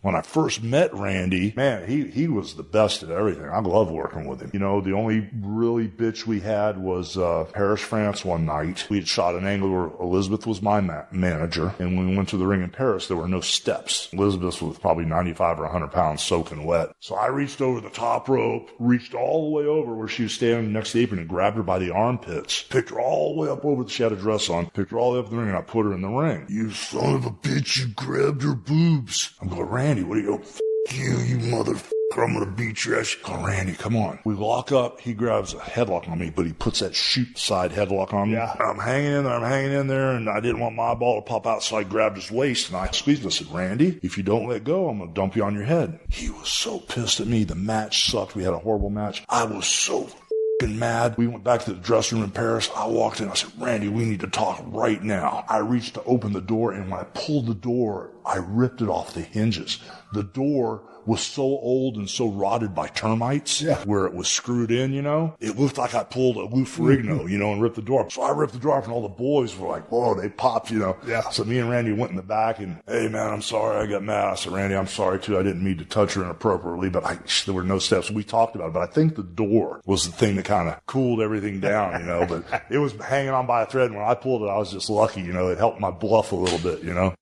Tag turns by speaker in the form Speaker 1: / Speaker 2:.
Speaker 1: when I first met Randy, man, he was the best at everything. I love working with him. You know, the only really bitch we had was Paris, France one night. We had shot an angle where Elizabeth was my manager, and when we went to the ring in Paris, there were no steps. Elizabeth was probably 95 or 100 pounds soaking wet. So I reached over the top rope, reached all the way over where she was standing next to the apron and grabbed her by the armpits, picked her all the way up over, she had a dress on, picked her all the way up in the ring, and I put her in the ring. You son of a bitch, you grabbed her boobs. I'm going, Randy, what do you go? F you motherfucker. I'm going to beat your ass. Go, Randy, come on. We lock up. He grabs a headlock on me, but he puts that shoot side headlock on me. Yeah. I'm hanging in there, and I didn't want my ball to pop out, so I grabbed his waist, and I squeezed him. I said, Randy, if you don't let go, I'm going to dump you on your head. He was so pissed at me. The match sucked. We had a horrible match. I was so mad. We went back to the dressing room in Paris. I walked in. I said, Randy, we need to talk right now. I reached to open the door, and when I pulled the door, I ripped it off the hinges. The door was so old and so rotted by termites where it was screwed in, you know. It looked like I pulled a Lou Ferrigno, you know, and ripped the door up. So I ripped the door up, and all the boys were like, whoa, they popped, you know. Yeah. So me and Randy went in the back, and, hey, man, I'm sorry I got mad. I said, Randy, I'm sorry, too. I didn't mean to touch her inappropriately, but there were no steps. We talked about it, but I think the door was the thing that kind of cooled everything down, you know. But it was hanging on by a thread, and when I pulled it, I was just lucky, you know. It helped my bluff a little bit, you know.